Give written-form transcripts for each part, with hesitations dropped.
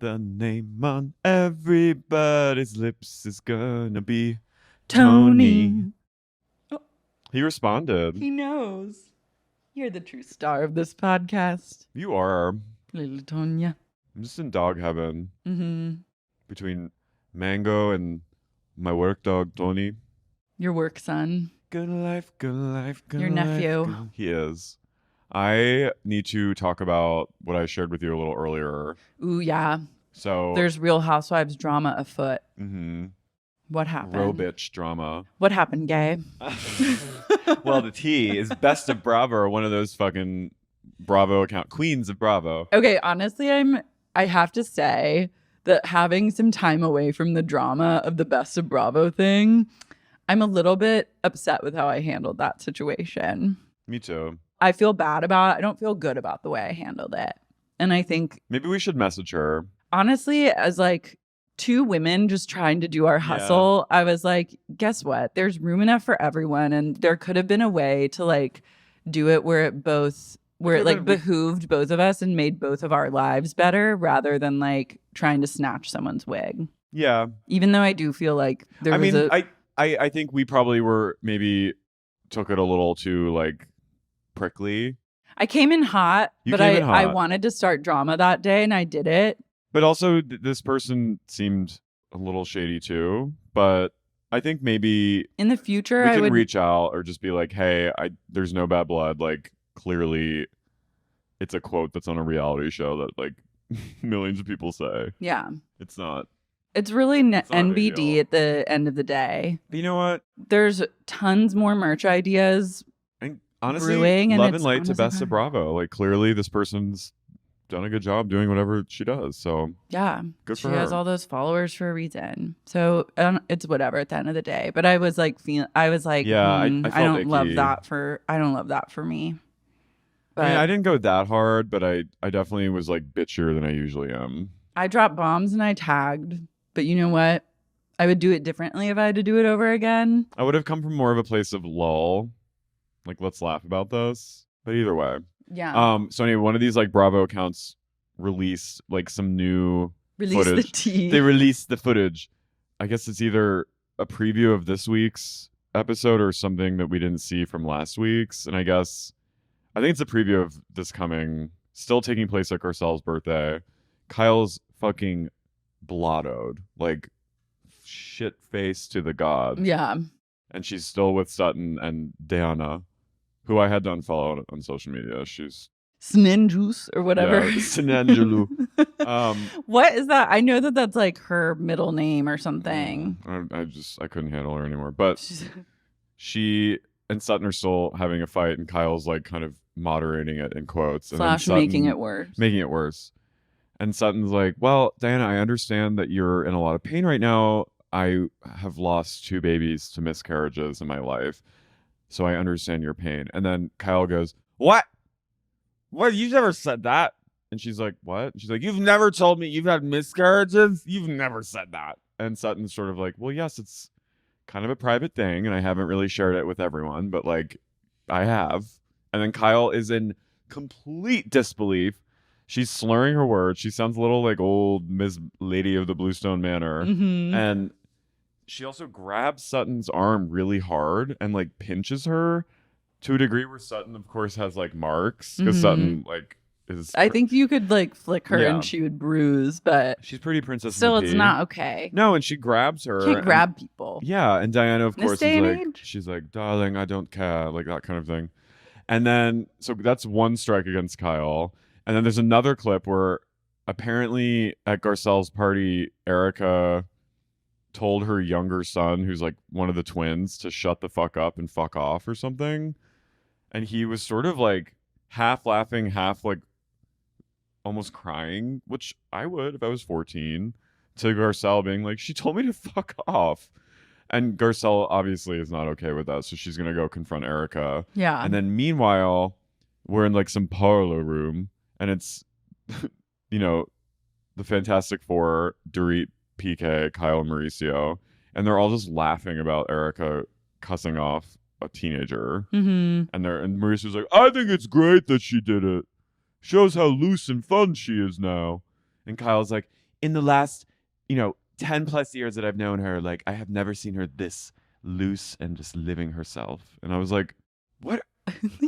The name on everybody's lips is gonna be Tony. Oh, he responded. He knows. You're the true star of this podcast. You are. Little Tonya. I'm just in dog heaven. Mm-hmm. Between Mango and my work dog, Tony. Your work son. Good life, good life, good Your life. nephew. Good. He is. I need to talk about what I shared with you a little earlier. Ooh, yeah. So there's Real Housewives drama afoot. Mm-hmm. What happened? Row bitch drama. What happened, Gay? Well, the T is Best of Bravo, or one of those fucking Bravo account queens of Bravo. Okay, honestly, I have to say that having some time away from the drama of the Best of Bravo thing, I'm a little bit upset with how I handled that situation. Me too. I feel bad about it. I don't feel good about the way I handled it. And I think maybe we should message her. Honestly, as like two women just trying to do our hustle, I was like, guess what? There's room enough for everyone. And there could have been a way to like do it where it behooved both of us and made both of our lives better rather than like trying to snatch someone's wig. Yeah. Even though I do feel like I think we probably maybe took it a little too like prickly. I came in hot, I wanted to start drama that day and I did it. But also this person seemed a little shady too. But I think maybe in the future we can reach out or just be like, hey, there's no bad blood. Like clearly it's a quote that's on a reality show that like millions of people say. Yeah. It's not. It's really NBD at the end of the day. But you know what? There's tons more merch ideas. And honestly, brewing, love and light to Best of Bravo. Like clearly this person's done a good job doing whatever she does. So yeah, good for her. She has all those followers for a reason. So it's whatever at the end of the day. But I was like, I don't love that for me. But I mean, I didn't go that hard, but I definitely was like bitchier than I usually am. I dropped bombs and I tagged. But you know what? I would do it differently if I had to do it over again. I would have come from more of a place of lull. Like, let's laugh about this. But either way. Yeah. So anyway, one of these like Bravo accounts released like some new footage. The tea. They released the footage. I guess it's either a preview of this week's episode or something that we didn't see from last week's. And I think it's a preview of this coming, still taking place at Garcelle's birthday. Kyle's fucking blottoed, like shit face to the gods. Yeah. And she's still with Sutton and Diana, who I had to unfollow on social media. She's Snenjuice or whatever. Yeah, Snenjulu. What is that? I know that's like her middle name or something. I couldn't handle her anymore. But she and Sutton are still having a fight, and Kyle's like kind of moderating it in quotes. / making it worse. Making it worse. And Sutton's like, well, Diana, I understand that you're in a lot of pain right now. I have lost 2 babies to miscarriages in my life. So I understand your pain. And then Kyle goes, what? What? You never said that. And she's like, what? And she's like, you've never told me you've had miscarriages? You've never said that. And Sutton's sort of like, well, yes, it's kind of a private thing. And I haven't really shared it with everyone. But like, I have. And then Kyle is in complete disbelief. She's slurring her words. She sounds a little like old Miss Lady of the Bluestone Manor. Mm-hmm. And she also grabs Sutton's arm really hard and like pinches her to a degree where Sutton, of course, has like marks because Sutton like is. I think you could like flick her and she would bruise, but she's pretty princess. Still, it's not okay. No, and she grabs her. You can't grab people. Yeah, and Diana, of course, is like, age? she's like, darling, I don't care, like that kind of thing. And then, so that's one strike against Kyle. And then there's another clip where apparently at Garcelle's party, Erica told her younger son, who's like one of the twins, to shut the fuck up and fuck off or something. And he was sort of like half laughing, half like almost crying, which I would if I was 14, to Garcelle being like, she told me to fuck off. And Garcelle obviously is not okay with that. So she's going to go confront Erica. Yeah. And then meanwhile, we're in like some parlor room. And it's, you know, the Fantastic Four, Dorit, PK, Kyle, and Mauricio. And they're all just laughing about Erica cussing off a teenager. Mm-hmm. And Mauricio's like, I think it's great that she did it. Shows how loose and fun she is now. And Kyle's like, in the last, 10 plus years that I've known her, like, I have never seen her this loose and just living herself. And I was like, what?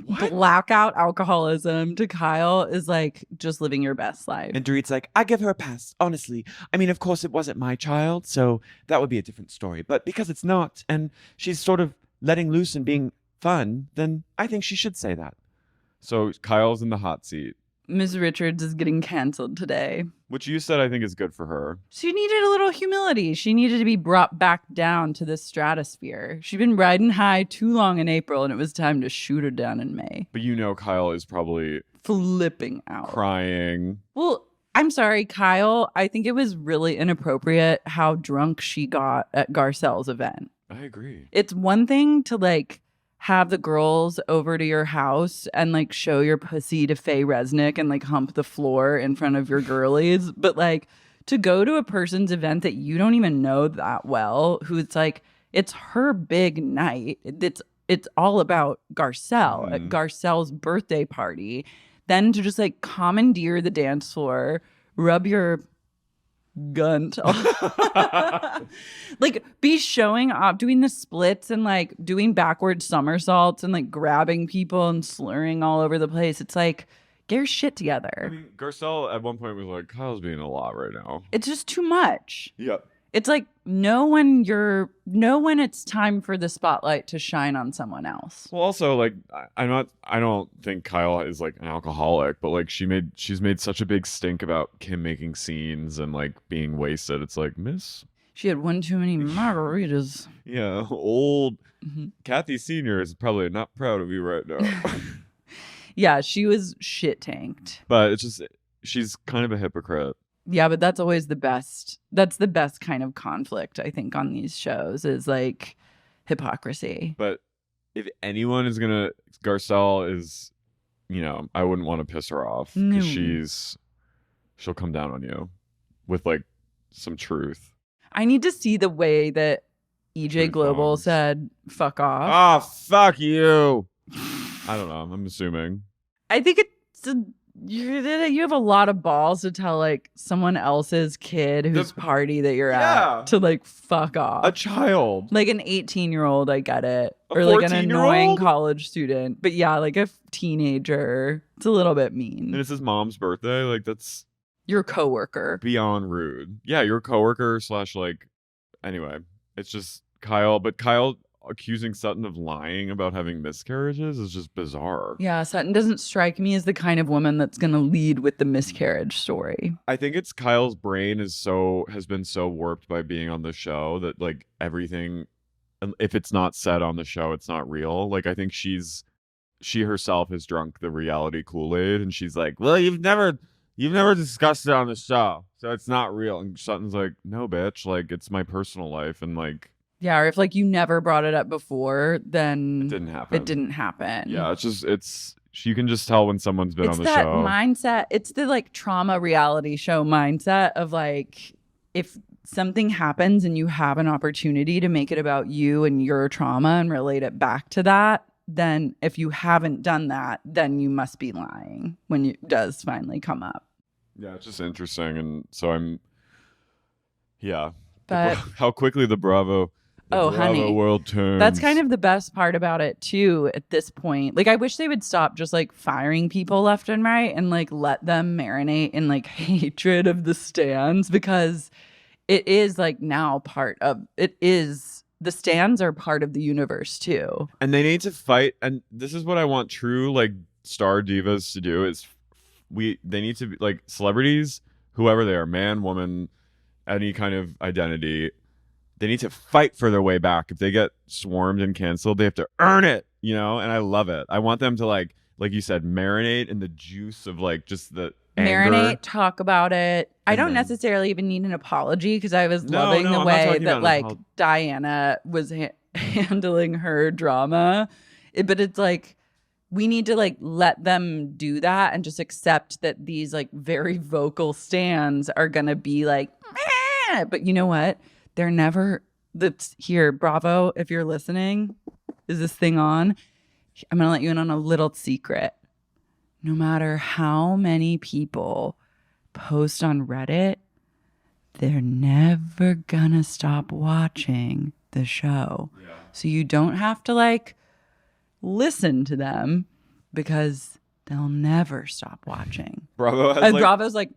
What? Blackout alcoholism to Kyle is like just living your best life. And Dorit's like, I give her a pass, honestly. I mean, of course, it wasn't my child, so that would be a different story. But because it's not, and she's sort of letting loose and being fun, then I think she should say that. So Kyle's in the hot seat. Ms. Richards is getting canceled today. Which you said I think is good for her. She needed a little humility. She needed to be brought back down to the stratosphere. She'd been riding high too long in April, and it was time to shoot her down in May. But Kyle is probably flipping out. Crying. Well, I'm sorry, Kyle. I think it was really inappropriate how drunk she got at Garcelle's event. I agree. It's one thing to like have the girls over to your house and like show your pussy to Faye Resnick and like hump the floor in front of your girlies. But like to go to a person's event that you don't even know that well, who it's like, it's her big night. It's all about Garcelle at Garcelle's birthday party. Then to just like commandeer the dance floor, rub your gunt like be showing off, doing the splits and like doing backward somersaults and like grabbing people and slurring all over the place. It's like, get your shit together. I mean, Garcelle at one point was like, Kyle's being a lot right now. It's just too much. Yep. It's like know when it's time for the spotlight to shine on someone else. Well, also, like, I don't think Kyle is like an alcoholic, but like she's made such a big stink about Kim making scenes and like being wasted. It's like, miss, she had one too many margaritas. Yeah, old Kathy Senior is probably not proud of you right now. Yeah, she was shit tanked. But it's just, she's kind of a hypocrite. Yeah, but that's always the best. That's the best kind of conflict, I think, on these shows is like hypocrisy. But if anyone is gonna, Garcelle is, I wouldn't want to piss her off because she'll come down on you with like some truth. I need to see the way that EJ Global said "fuck off." Ah, fuck you. I don't know. I'm assuming. I think you have a lot of balls to tell like someone else's kid whose party that you're at to like fuck off. A child. Like an 18-year-old, I get it. Or like an annoying college student. But yeah, like a teenager. It's a little bit mean. And it's his mom's birthday. Like that's your coworker. Beyond rude. Yeah, your coworker / like anyway. It's just Kyle, but Kyle accusing Sutton of lying about having miscarriages is just bizarre. Yeah, Sutton doesn't strike me as the kind of woman that's going to lead with the miscarriage story. I think it's Kyle's brain has been so warped by being on the show that like everything, if it's not said on the show, it's not real. Like I think she herself has drunk the reality Kool-Aid and she's like, well, you've never discussed it on the show, so it's not real. And Sutton's like, no, bitch, like it's my personal life and like. Yeah, or if like you never brought it up before, then it didn't happen. Yeah, you can just tell when someone's been on the show. It's that mindset. It's the like trauma reality show mindset of like if something happens and you have an opportunity to make it about you and your trauma and relate it back to that, then if you haven't done that, then you must be lying when it does finally come up. Yeah, it's just interesting. And so but how quickly the Bravo honey, world turns. That's kind of the best part about it too at this point. Like I wish they would stop just like firing people left and right and like let them marinate in like hatred of the stands, because it is like now the stands are part of the universe too. And they need to fight, and this is what I want true like star divas to do is they need to be like celebrities, whoever they are, man, woman, any kind of identity. They need to fight for their way back. If they get swarmed and canceled, they have to earn it, and I love it. I want them to like you said, marinate in the juice of like just the anger. Marinate, talk about it. I don't necessarily even need an apology, because I was loving the way that like Diana was handling her drama. But it's like, we need to like let them do that and just accept that these like very vocal stands are going to be like, meh. But you know what? They're never here. Bravo, if you're listening, is this thing on? I'm going to let you in on a little secret. No matter how many people post on Reddit they're never gonna stop watching the show. Yeah. So you don't have to like listen to them because they'll never stop watching. Bravo has And like, Bravo's like,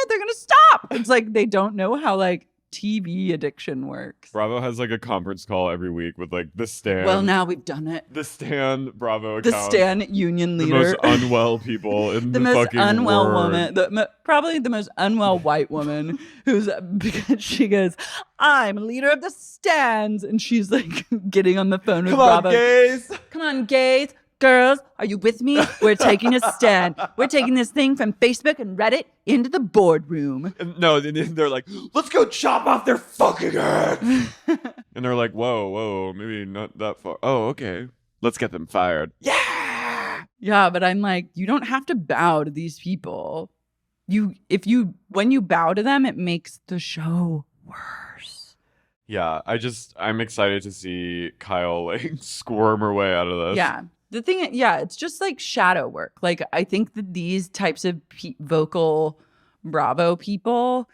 they're gonna stop. It's like they don't know how like TV addiction works. Bravo has like a conference call every week with like the Stan. Well, now we've done it. The Stan Bravo The account. Stan union The leader. most unwell people in the the most fucking unwell world. woman, probably the most unwell white woman who's, because she goes, I'm leader of the stands. And she's like getting on the phone with Come on, Bravo. gays. Come on, gays. Girls, are you with me? We're taking a stand. We're taking this thing from Facebook and Reddit into the boardroom. And no, they're like, let's go chop off their fucking heads. And they're like, whoa, maybe not that far. Oh, okay. Let's get them fired. Yeah. Yeah, but I'm like, you don't have to bow to these people. When you bow to them, it makes the show worse. Yeah, I'm excited to see Kyle like squirm her way out of this. Yeah. The thing, it's just like shadow work. Like, I think that these types of vocal Bravo people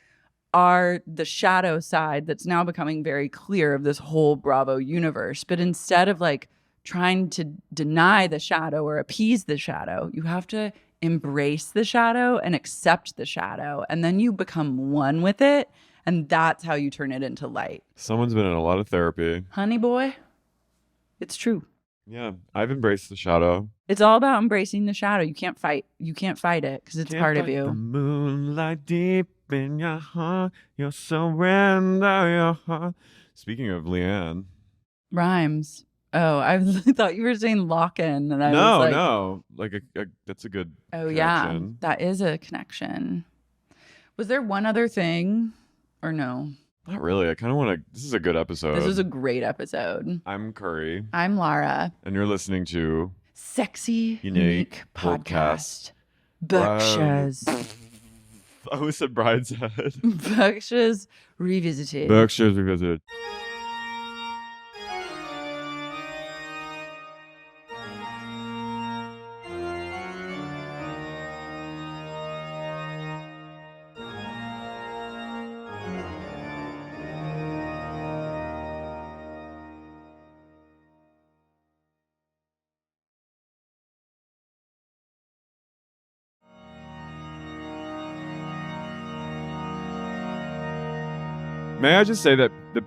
are the shadow side that's now becoming very clear of this whole Bravo universe. But instead of like trying to deny the shadow or appease the shadow, you have to embrace the shadow and accept the shadow. And then you become one with it. And that's how you turn it into light. Someone's been in a lot of therapy. Honey boy, it's true. Yeah, I've embraced the shadow. It's all about embracing the shadow. You can't fight it because it's part of The you. moonlight deep in your heart, you'll surrender your heart. Speaking of Leanne. Rhymes. Oh, I thought you were saying lock-in. And I was like, No. Like, that's a good oh, yeah. connection. That is a connection. Was there one other thing or no? Not really. I kind of want to. This is a good episode. This was a great episode. I'm Curry. I'm Lara. And you're listening to Sexy Unique Podcast. Berkshires. I always said Brideshead. Berkshires Revisited. Berkshires Revisited. May I just say that the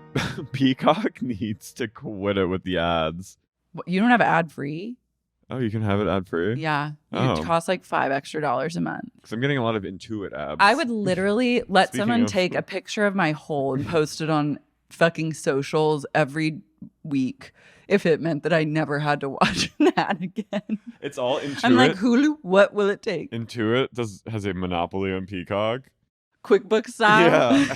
Peacock needs to quit it with the ads. You don't have ad free? Oh, you can have it ad free? Yeah. Oh. It costs like $5 extra a month. Because I'm getting a lot of Intuit ads. I would literally let Speaking someone of- take a picture of my hole and post it on fucking socials every week if it meant that I never had to watch an ad again. It's all Intuit. I'm like, Hulu, what will it take? Intuit has a monopoly on Peacock. QuickBooks style? Yeah.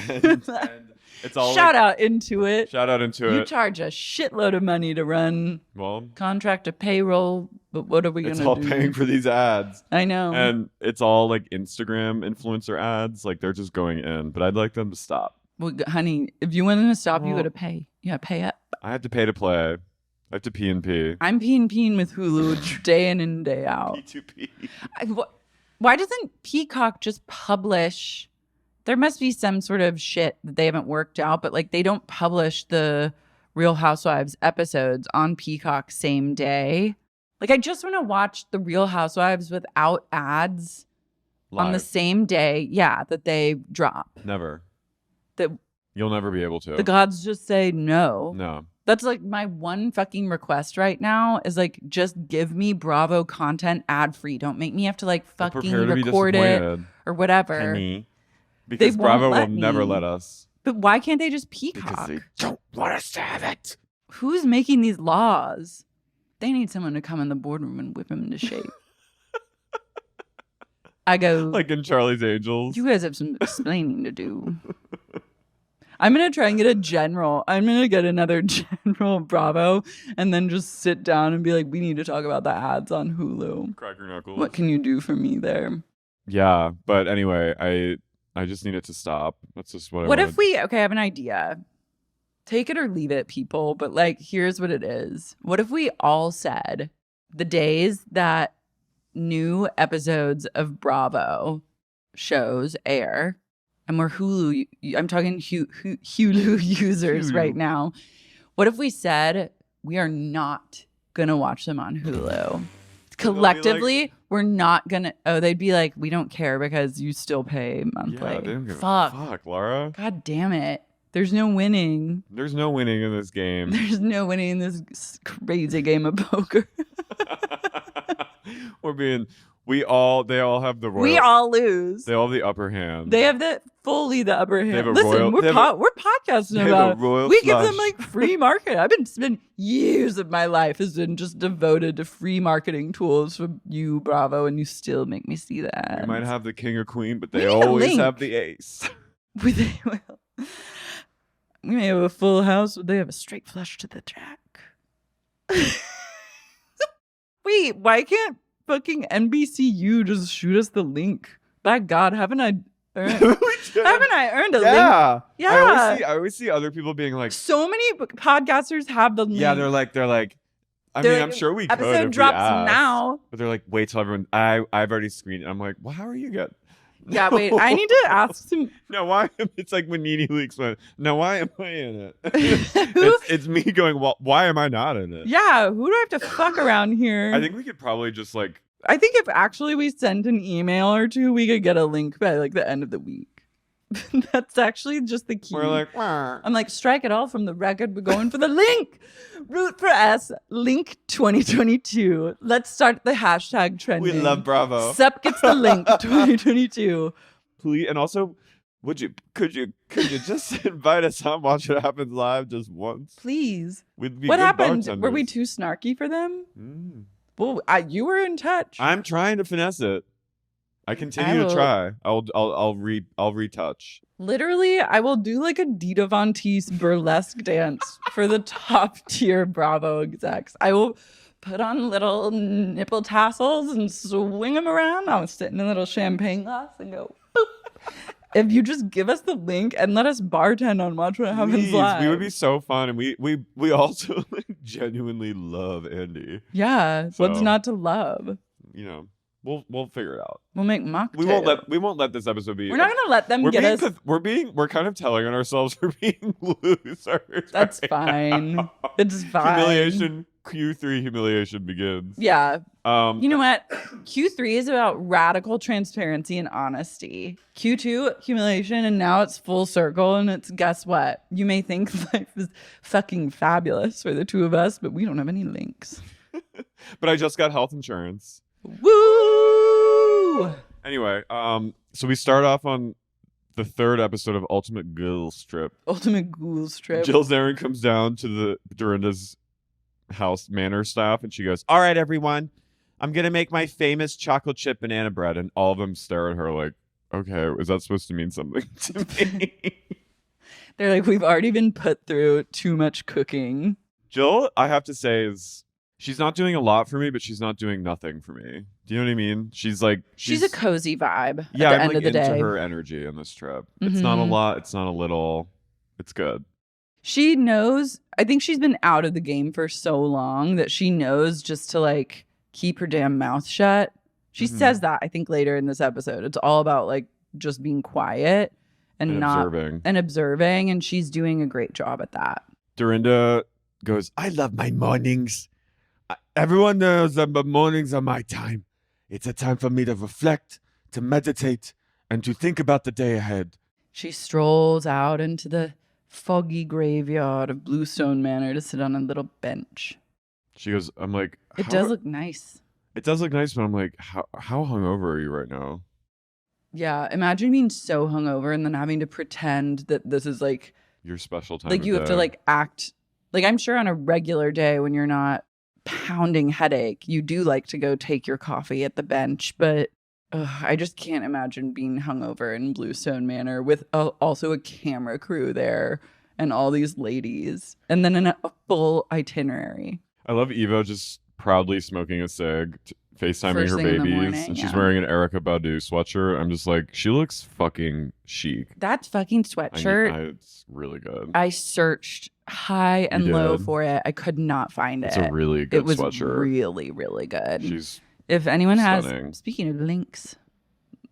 And it's all Shout out Intuit. Shout out You Intuit. charge a shitload of money to run Well, contract to payroll, but what are we going it's to do? all paying for these ads. I know. And it's all like Instagram influencer ads. Like they're just going in. But I'd like them to stop. Well, honey, if you want them to stop, you Well- got to pay. Yeah, pay up. I have to pay to play. I have to pee and pee. I'm peeing with Hulu day in and day out. P2P. Why doesn't Peacock just publish? There must be some sort of shit that they haven't worked out, but like they don't publish the Real Housewives episodes on Peacock same day. Like I just want to watch the Real Housewives without ads on the Live. same day, that they drop. Never. That You'll never be able to. the gods just say no. No. That's like my one fucking request right now is like just give me Bravo content ad free. Don't make me have to like We're fucking prepared to be record it disappointed. or whatever. Penny. Because won't Bravo let will never me. let us. But why can't they just Because Peacock? they don't want us to have it. Who's making these laws? They need someone to come in the boardroom and whip them into shape. I go, Like in Charlie's Angels. you guys have some explaining to do. I'm going to try and get a general. I'm going to get another general Bravo and then just sit down and be like, we need to talk about the ads on Hulu. Cracker Knuckles. What can you do for me there? Yeah, but anyway, I just need it to stop. That's just what I What wanted. if we, okay, I have an idea. Take it or leave it, people. But like, here's what it is. What if we all said the days that new episodes of Bravo shows air, and we're Hulu. I'm talking Hulu users Hulu. right now. What if we said we are not gonna watch them on Hulu? Collectively, we're not gonna. Oh, they'd be like, we don't care because you still pay monthly. Yeah, they don't give a Fuck, Lara. God damn it. There's no winning. There's no winning in this game. There's no winning in this crazy game of poker. They all have the royal. We all lose. They all have the upper hand. They have the upper hand. have a Listen, royal- they have we're podcasting they have about a royal it. We give them flush. like free market. I've been spending years of my life has been just devoted to free marketing tools from you, Bravo, and you still make me see that. We might have the king or queen, but We they need a always link. have the ace. We may have a full house, but they have a straight flush to the jack. Wait, why can't fucking NBCU just shoot us the link? By God, haven't I earned a link? Yeah. Yeah. I always see other people being like, So many podcasters have the link. yeah, they're like, I They're mean, like, I'm sure we could if episode we drops asked. now. But they're like, wait till everyone, I've already screened it. I'm like, well, how are you getting? Yeah, wait, I need to ask some. No, why? It's like when Nene Leaks went, no, why am I in it? Who- it's me going, well, why am I not in it? Yeah, who do I have to fuck around here? I think we could probably just like, I think if actually we sent an email or two, we could get a link by like the end of the week. That's actually just the key. we're like, wah. I'm like, strike it all from the record. We're going for the link. Root for us. Link 2022. Let's start the hashtag trending. We love Bravo. Sup gets the link 2022. Please, and also, could you just invite us on Watch What Happens Live just once? Please. We'd be What good happened? Were we bartenders. too snarky for them? Mm. Well, you were in touch. I'm trying to finesse it. I continue to try. I'll retouch. Literally, I will do like a Dita Von Teese burlesque dance for the top tier Bravo execs. I will put on little nipple tassels and swing them around. I'll sit in a little champagne glass and go boop. If you just give us the link and let us bartend on Watch What Happens Please, Live. we would be so fun, and we also like, genuinely love Andy. Yeah, what's So- not to love? You know, we'll figure it out. We'll make mocktails. We won't let this episode be. We're not gonna let them get us. We're kind of telling on ourselves we're being losers. That's right fine. now. It's fine. Humiliation. Q3 humiliation begins. Yeah. You You know what? Q3 is about radical transparency and honesty. Q2, humiliation, and now it's full circle. And it's, guess what? You may think life is fucking fabulous for the two of us, but we don't have any links. But I just got health insurance. Woo! Anyway, so we start off on the third episode of Ultimate Girls Trip. Ultimate Ghouls Trip. Jill Zarin comes down to the Dorinda's house manor staff, and she goes, all right, everyone, I'm going to make my famous chocolate chip banana bread. And all of them stare at her like, okay, is that supposed to mean something to me? They're like, we've already been put through too much cooking. Jill, I have to say, she's not doing a lot for me, but she's not doing nothing for me. Do you know what I mean? She's a cozy vibe yeah, at the I'm end like of the into day. her energy in this trip. It's not a Mhm. lot. It's not a little. It's good. She knows, I think she's been out of the game for so long that she knows just to like keep her damn mouth shut. She Mhm. says that, I think, later in this episode. It's all about like just being quiet and not observing. and observing, and she's doing a great job at that. Dorinda goes, I love my mornings. Everyone knows that the mornings are my time. It's a time for me to reflect, to meditate, and to think about the day ahead. She strolls out into the foggy graveyard of Bluestone Manor to sit on a little bench. She goes, I'm like, It does look nice. It does look nice, but I'm like, how hungover are you right now? Yeah, imagine being so hungover and then having to pretend that this is like Your special time. like of you have to day. like act like, I'm sure on a regular day when you're not pounding headache, you do like to go take your coffee at the bench, but I just can't imagine being hungover in Bluestone Manor with also a camera crew there and all these ladies and then a full itinerary. I love Eva just proudly smoking a cig, FaceTiming First her thing in the babies, morning, and she's yeah. wearing an Erykah Badu sweatshirt. I'm just like, she looks fucking chic. That fucking sweatshirt, It's really good. I searched high and low did? for it. I could not find It's it. a really good It was sweatshirt. really, really good. She's If anyone stunning. has, speaking of links,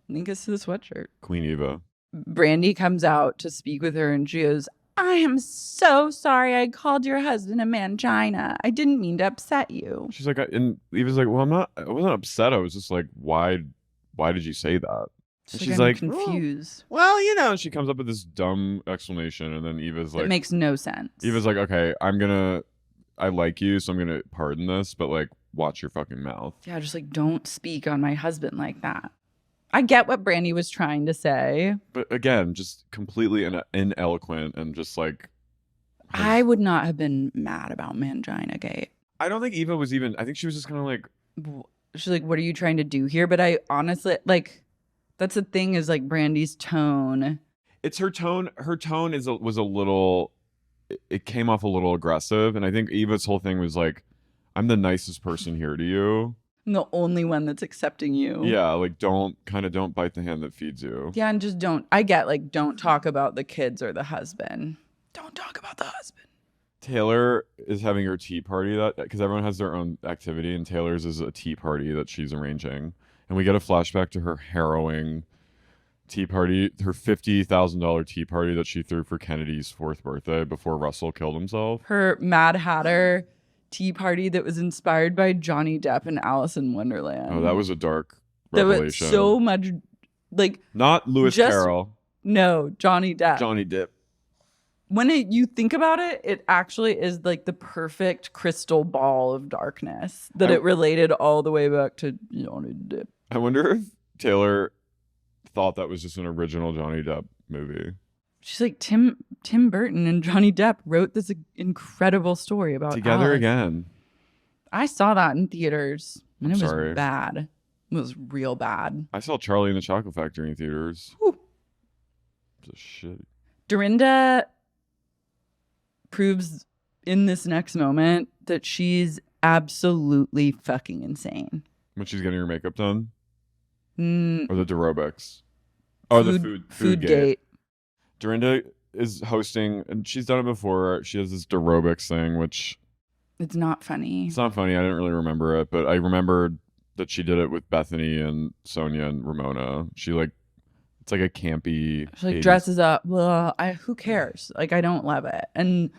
link us to the sweatshirt. Queen Eva. Brandy comes out to speak with her and she goes, I am so sorry I called your husband a mangina. I didn't mean to upset you. She's like, and Eva's like, well, I wasn't upset. I was just like, why did you say that? And she's like, confused. Oh, well, you know, she comes up with this dumb explanation. And then Eva's like, it makes no sense. Eva's like, okay, I like you, so I'm going to pardon this, but like, watch your fucking mouth. Yeah, just like, don't speak on my husband like that. I get what Brandy was trying to say. But again, just completely ineloquent and just like... I would not have been mad about Mangina Gate. I don't think Eva was even... I think she was just kind of like... She's like, what are you trying to do here? But I honestly, like, that's the thing is like Brandy's tone. It's her tone. Her tone was a little... It came off a little aggressive. And I think Eva's whole thing was like, I'm the nicest person here to you. I'm the only one that's accepting you. Yeah, like don't bite the hand that feeds you. Yeah, and just don't talk about the kids or the husband. Don't talk about the husband. Taylor is having her tea party because everyone has their own activity, and Taylor's is a tea party that she's arranging. And we get a flashback to her harrowing tea party, her $50,000 tea party that she threw for Kennedy's 4th birthday before Russell killed himself. Her Mad Hatter tea party that was inspired by Johnny Depp and Alice in Wonderland. Oh, that was a dark revelation. That was so much, like... Not Lewis Carroll. No, Johnny Depp. Johnny Depp. When you think about it, it actually is like the perfect crystal ball of darkness that it related all the way back to Johnny Depp. I wonder if Taylor thought that was just an original Johnny Depp movie. She's like, Tim Burton and Johnny Depp wrote this incredible story about Together Alice. Again. I saw that in theaters, and it was bad. It was real bad. I saw Charlie and the Chocolate Factory in theaters. Whew. It's a shit. Dorinda proves in this next moment that she's absolutely fucking insane. When she's getting her makeup done? Or the Dorobics? Oh, the food gate. Dorinda is hosting, and she's done it before. She has this Dorobics thing, which... It's not funny. It's not funny. I didn't really remember it, but I remembered that she did it with Bethany and Sonia and Ramona. She like... It's like a campy... She like dresses up. Well, who cares? Like, I don't love it. And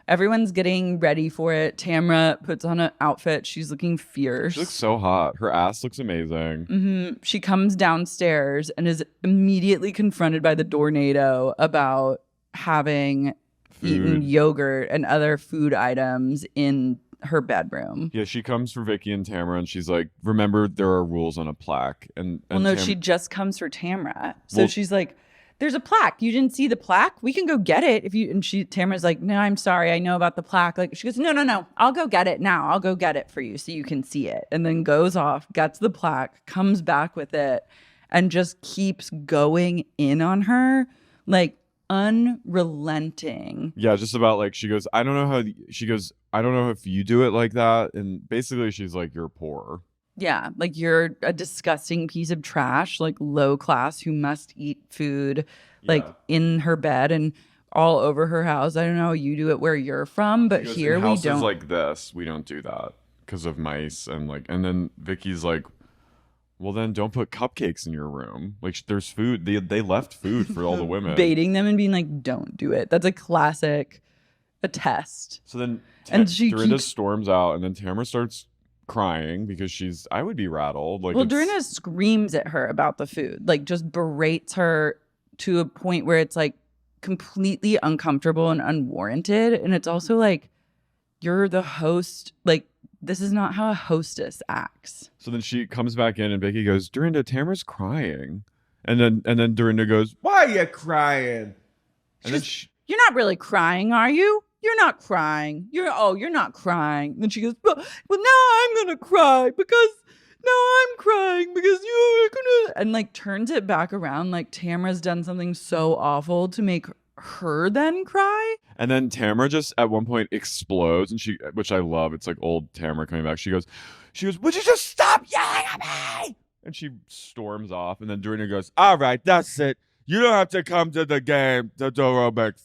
everyone's getting ready for it. Tamra puts on an outfit. She's looking fierce. She looks so hot. Her ass looks amazing. Mm-hmm. She comes downstairs and is immediately confronted by the Dornado about having eaten yogurt and other food items in her bedroom. Yeah, she comes for Vicki and Tamra, and she's like, remember, there are rules on a plaque. And well, no, she just comes for Tamra. So she's like, there's a plaque. You didn't see the plaque? We can go get it if you... And Tamara's like, no, I'm sorry. I know about the plaque. Like, she goes, no. I'll go get it now. I'll go get it for you so you can see it. And then goes off, gets the plaque, comes back with it, and just keeps going in on her, like, unrelenting. Yeah, just about like, she goes, I don't know if you do it like that. And basically she's like, you're poor. Yeah, like you're a disgusting piece of trash, like low class who must eat food like in her bed and all over her house. I don't know how you do it where you're from, but here we don't. Like this, we don't do that because of mice and then Vicky's like, well, then don't put cupcakes in your room. Like, there's food. They left food for all the women. Baiting them and being like, don't do it. That's a classic, a test. So then Dorinda storms out, and then Tamara starts crying because I would be rattled. Like, well, Dorinda screams at her about the food, like just berates her to a point where it's like completely uncomfortable and unwarranted. And it's also like, you're the host. Like, this is not how a hostess acts. So then she comes back in and Vicki goes, Dorinda, Tamara's crying. And then Dorinda goes, why are you crying? You're not really crying, are you? You're not crying. You're not crying. Then she goes, well, now I'm going to cry because you're going to... And like turns it back around like Tamara's done something so awful to make her then cry. And then Tamara just at one point explodes, and which I love. It's like old Tamara coming back. She goes, would you just stop yelling at me? And she storms off. And then Dorinda goes, all right, that's it. You don't have to come to the game, the Dorobics.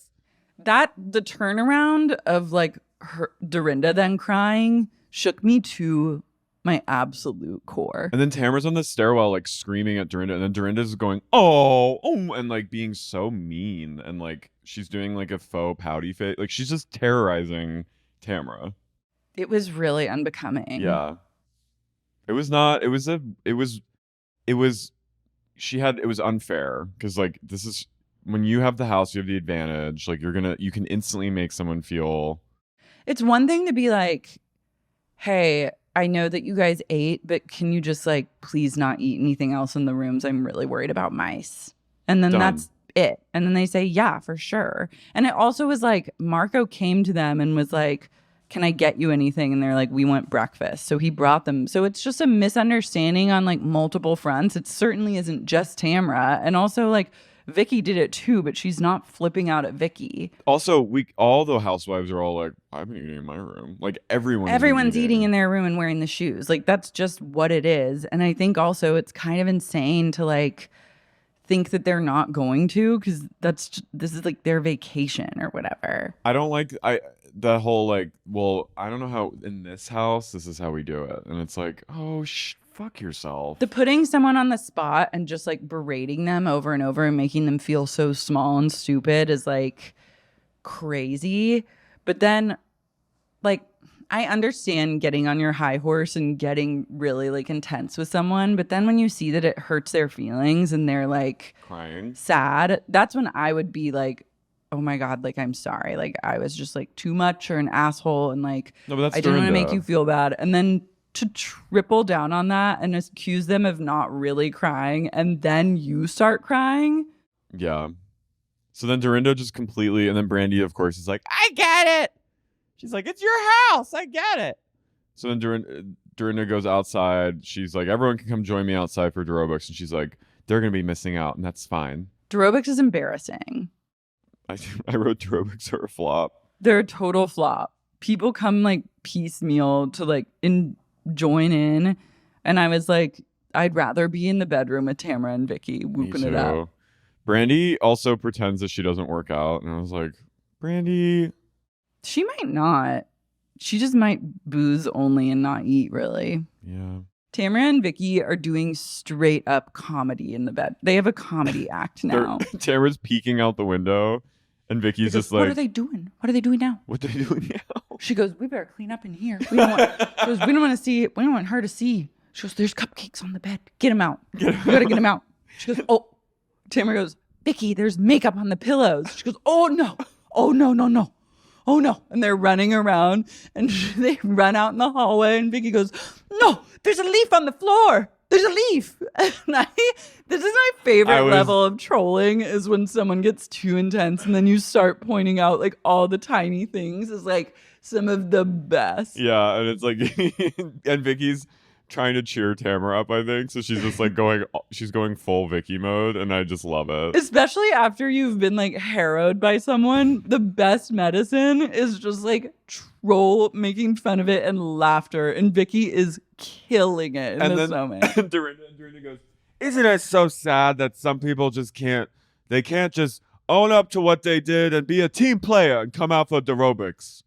The turnaround of like her Dorinda then crying shook me to my absolute core. And then Tamara's on the stairwell, like screaming at Dorinda, and then Dorinda's going, oh, and like being so mean, and like she's doing like a faux pouty face, like she's just terrorizing Tamara. It was really unbecoming. Yeah, it was not. It was unfair because like this is when you have the house, you have the advantage. Like you can instantly make someone feel. It's one thing to be like, hey, I know that you guys ate, but can you just like please not eat anything else in the rooms? I'm really worried about mice. And then that's it. And then they say, yeah, for sure. And it also was like Marco came to them and was like, can I get you anything? And they're like, we want breakfast. So he brought them. So it's just a misunderstanding on like multiple fronts. It certainly isn't just Tamra. And also like Vicki did it too, but she's not flipping out at Vicki. Also, all the housewives are all like, I've been eating in my room. Like everyone's eating in their room and wearing the shoes. Like that's just what it is. And I think also it's kind of insane to like think that they're not going to, because this is like their vacation or whatever. I don't like the whole like, well, I don't know how in this house this is how we do it, and it's like, oh fuck yourself. The putting someone on the spot and just like berating them over and over and making them feel so small and stupid is like crazy. But then like I understand getting on your high horse and getting really like intense with someone, but then when you see that it hurts their feelings and they're like crying, sad, that's when I would be like, oh my God, like I'm sorry, like I was just like too much or an asshole, and like no, but that's I didn't want to make you feel bad. And then to triple down on that and accuse them of not really crying, and then you start crying. Yeah. So then Dorinda just completely, and then Brandy, of course, is like, I get it. She's like, it's your house. I get it. So then Dorinda goes outside. She's like, everyone can come join me outside for Dorobics. And she's like, they're going to be missing out, and that's fine. Dorobics is embarrassing. I wrote Dorobics are a flop. They're a total flop. People come like piecemeal to like join in. And I was like, I'd rather be in the bedroom with Tamra and Vicki whooping it out. Brandy also pretends that she doesn't work out. And I was like, Brandy. She might not. She just might booze only and not eat, really. Yeah. Tamra and Vicki are doing straight up comedy in the bed. They have a comedy act now. Tamra's peeking out the window, and Vicki's just like, what are they doing? What are they doing now? What are they doing now? She goes, we better clean up in here. We don't want to see it. We don't want her to see. She goes, there's cupcakes on the bed. Get them out. You got to get them out. She goes, oh. Tamra goes, Vicki, there's makeup on the pillows. She goes, oh no. Oh no, no, no. Oh no. And they're running around and they run out in the hallway and Vicki goes, no, there's a leaf on the floor. There's a leaf. And this is my favorite level of trolling, is when someone gets too intense and then you start pointing out like all the tiny things is like some of the best. Yeah. And it's like, and Vicki's trying to cheer Tamra up, I think. So she's just like she's going full Vicki mode, and I just love it. Especially after you've been like harrowed by someone, the best medicine is just like troll making fun of it and laughter. And Vicki is killing it in this moment. And Dorinda goes, isn't it so sad that some people just can't just own up to what they did and be a team player and come out for Dorobics?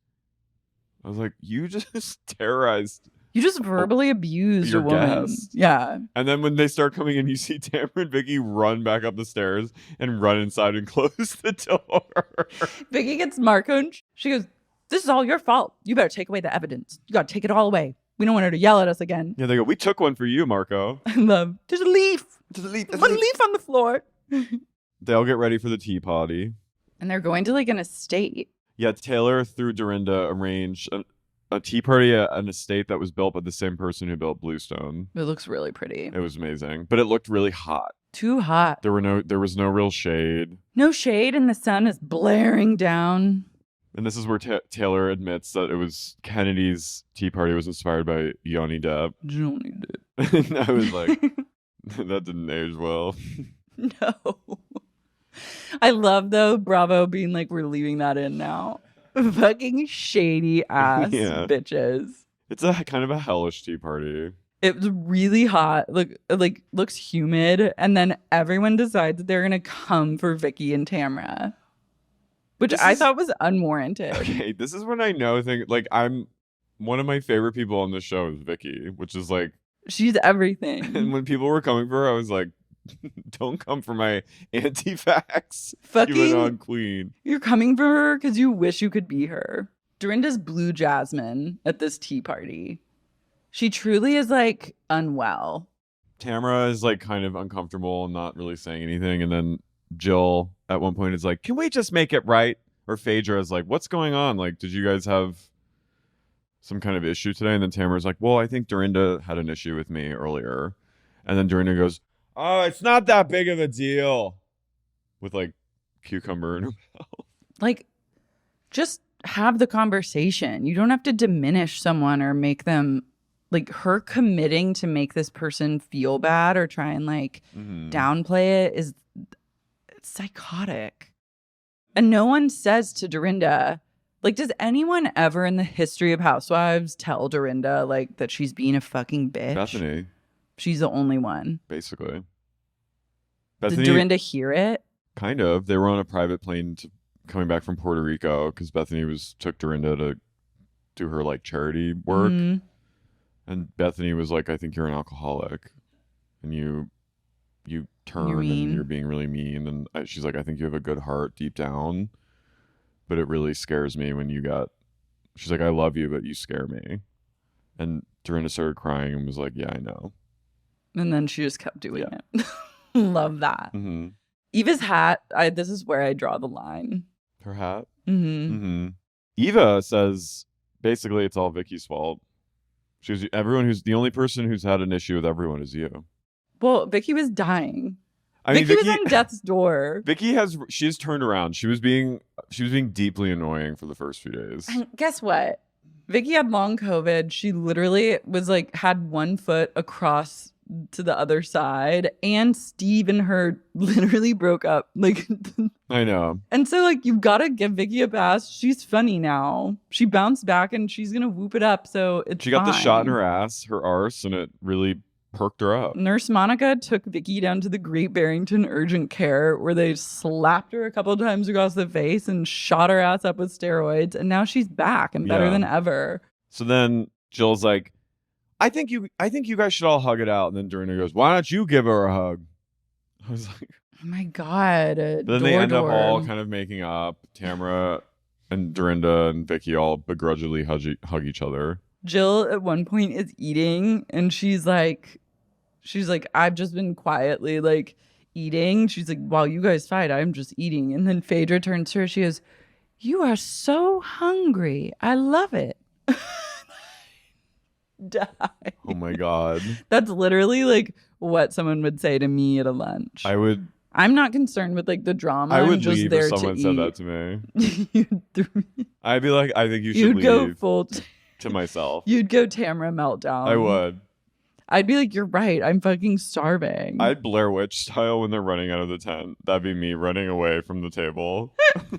I was like, you just terrorized. You just verbally abused a woman. Guest. Yeah. And then when they start coming in, you see Tamra and Vicki run back up the stairs and run inside and close the door. Vicki gets Marco and she goes, this is all your fault. You better take away the evidence. You got to take it all away. We don't want her to yell at us again. Yeah, they go, we took one for you, Marco. I love, there's a leaf. There's a leaf. There's a leaf on the floor. They all get ready for the tea party. And they're going to like an estate. Yeah, Taylor through Dorinda arranged a tea party at an estate that was built by the same person who built Bluestone. It looks really pretty. It was amazing, but it looked really hot. Too hot. There was no real shade. No shade, and the sun is blaring down. And this is where Taylor admits that it was Kennedy's tea party was inspired by Johnny Depp. Johnny Depp. And I was like, that didn't age well. No. I love though Bravo being like, we're leaving that in now. Fucking shady ass bitches. It's a kind of a hellish tea party. It was really hot. Looks humid, and then everyone decides that they're gonna come for Vicki and Tamra, which I thought was unwarranted. Okay, this is when I know things like I'm one of my favorite people on the show is Vicki, which is like, She's and everything. when people were coming for her, I was like, don't come for my anti-vax Fucking, QAnon queen. you're coming for her because you wish you could be her. Dorinda's blue jasmine at this tea party. She truly is like unwell. Tamra is like kind of uncomfortable and not really saying anything. And then Jill at one point is like, can we just make it right? Or Phaedra is like, what's going on? Like, did you guys have some kind of issue today? And then Tamara's like, well, I think Dorinda had an issue with me earlier. And then Dorinda goes, oh, it's not that big of a deal. With like cucumber in her mouth. Like, just have the conversation. You don't have to diminish someone or make them, like, her committing to make this person feel bad or try and like downplay it is psychotic. And no one says to Dorinda, like, does anyone ever in the history of Housewives tell Dorinda like that she's being a fucking bitch? Bethany. She's the only one. Basically. Did Dorinda hear it? Kind of. They were on a private plane coming back from Puerto Rico because Bethany took Dorinda to do her like charity work. And Bethany was like, I think you're an alcoholic. And you turn and you're being really mean. And she's like, I think you have a good heart deep down. But it really scares me when she's like, I love you, but you scare me. And Dorinda started crying and was like, yeah, I know. And then she just kept doing it. Love that. Mm-hmm. Eva's hat, this is where I draw the line. Her hat? Mm-hmm. Mm-hmm. Eva says, basically, it's all Vicki's fault. The only person who's had an issue with everyone is you. Well, Vicki was dying. Vicki was on death's door. She's turned around. She was being deeply annoying for the first few days. And guess what? Vicki had long COVID. She literally was like, had one foot across to the other side, and Steve and her literally broke up. Like, I know. And so, like, you've got to give Vicki a pass. She's funny now. She bounced back and she's gonna whoop it up. So she got the shot in her ass, her arse, and it really perked her up. Nurse Monica took Vicki down to the Great Barrington urgent care where they slapped her a couple of times across the face and shot her ass up with steroids, and now she's back and better than ever. So then Jill's like, I think you guys should all hug it out. And then Dorinda goes, why don't you give her a hug? I was like, oh my God. But then they end up all kind of making up. Tamra and Dorinda and Vicki all begrudgingly hug each other. Jill at one point is eating and she's like, I've just been quietly like eating. She's like, while you guys fight, I'm just eating. And then Phaedra turns to her. She goes, you are so hungry. I love it. Die. Oh my God. That's literally like what someone would say to me at a lunch. I'm not concerned with like the drama. I would just leave there if someone to said eat. that to me. I'd be like, I think you should leave. You'd go full to myself. You'd go Tamra meltdown. I would. I'd be like, you're right. I'm fucking starving. I'd Blair Witch style when they're running out of the tent. That'd be me running away from the table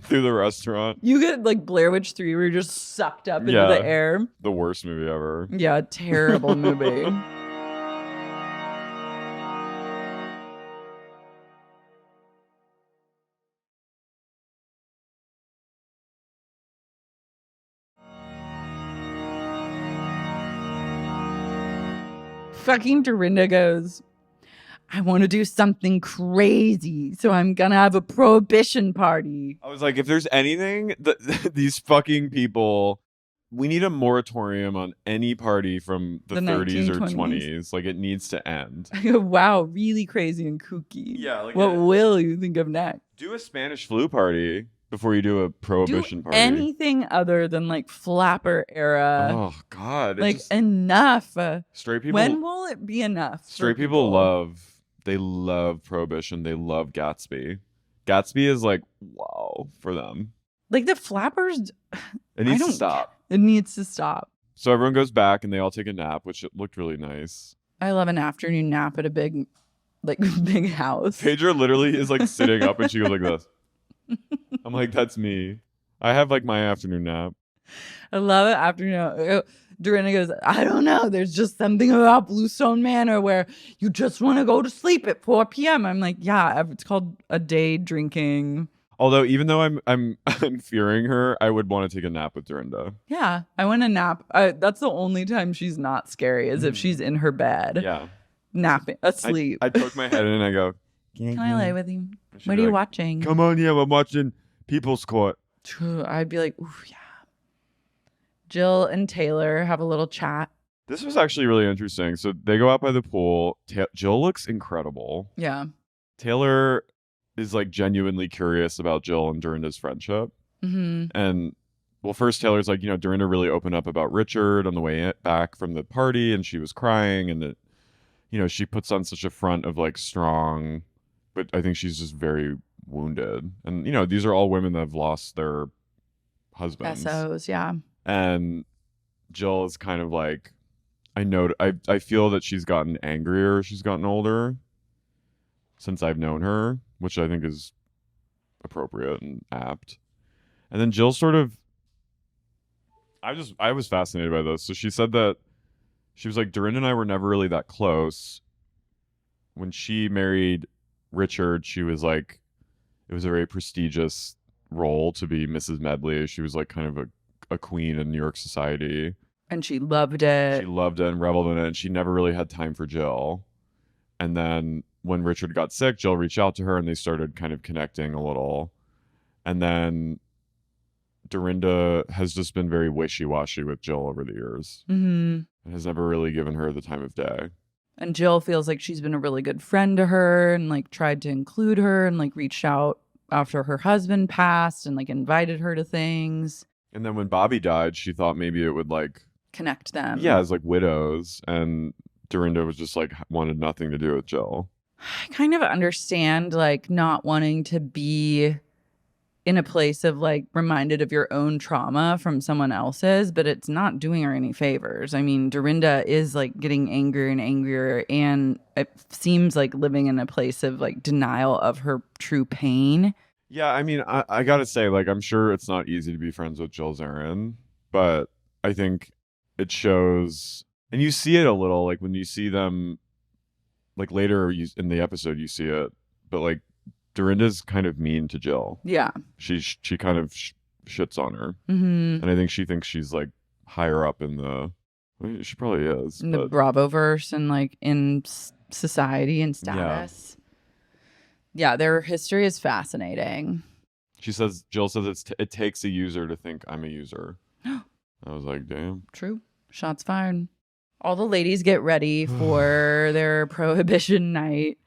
through the restaurant. You get like Blair Witch 3 where you're just sucked up into the air. The worst movie ever. Yeah, terrible movie. Fucking Dorinda goes, I want to do something crazy, so I'm gonna have a prohibition party. I was like, if there's anything, these fucking people, we need a moratorium on any party from the 30s or 20s. Like, it needs to end. I go, wow, really crazy and kooky. Yeah. Like what will you think of next? Do a Spanish flu party before you do a prohibition party. Anything other than like flapper era. Oh God. Like enough. Straight people. When will it be enough? Straight people love prohibition. They love Gatsby. Gatsby is like, wow, for them. Like the flappers. It needs to stop. It needs to stop. So everyone goes back and they all take a nap, which it looked really nice. I love an afternoon nap at a big house. Phaedra literally is like sitting up and she goes like this. I'm like, that's me. I have like my afternoon nap. I love it. Afternoon. Dorinda goes, I don't know. There's just something about Bluestone Manor where you just want to go to sleep at 4 p.m. I'm like, yeah, it's called a day drinking. Although even though I'm I'm fearing her, I would want to take a nap with Dorinda. Yeah, I want to nap. That's the only time she's not scary is if she's in her bed. Yeah. Napping, asleep. I poke my head in and I go, Can I lay with you? She'd What be are you like, watching? Come on, yeah, I'm watching People's Court. I'd be like, ooh, yeah. Jill and Taylor have a little chat. This was actually really interesting. So they go out by the pool. Jill looks incredible. Yeah. Taylor is like genuinely curious about Jill and Dorinda's friendship. Mm-hmm. And well, first Taylor's like, Dorinda really opened up about Richard on the way back from the party, and she was crying, and that, she puts on such a front of like strong, but I think she's just very wounded. And these are all women that have lost their husbands. SOs, yeah. And Jill is kind of like, I feel that she's gotten angrier as she's gotten older since I've known her, which I think is appropriate and apt. And then Jill sort of, I was fascinated by this. So she said that she was like, Dorinda and I were never really that close. When she married Richard, she was like, it was a very prestigious role to be Mrs. Medley. She was like kind of a queen in New York society. And she loved it. She loved it and reveled in it. And she never really had time for Jill. And then when Richard got sick, Jill reached out to her and they started kind of connecting a little. And then Dorinda has just been very wishy-washy with Jill over the years. Mm-hmm. And has never really given her the time of day. And Jill feels like she's been a really good friend to her and like tried to include her and like reached out after her husband passed and like invited her to things. And then when Bobby died, she thought maybe it would like connect them. Yeah, as like widows. And Dorinda was just like wanted nothing to do with Jill. I kind of understand like not wanting to be in a place of like reminded of your own trauma from someone else's, but it's not doing her any favors. I mean, Dorinda is like getting angrier and angrier, and it seems like living in a place of like denial of her true pain. Yeah, I mean, I gotta say, like, I'm sure it's not easy to be friends with Jill Zarin, but I think it shows, and you see it a little, like when you see them, like later in the episode, you see it, but like Dorinda's kind of mean to Jill. Yeah. She kind of shits on her. Mm-hmm. And I think she thinks she's like higher up in the, I mean, she probably is. In the Bravoverse and like in society and status. Yeah, their history is fascinating. Jill says it takes a user to think I'm a user. I was like, damn. True. Shots fired. All the ladies get ready for their Prohibition night.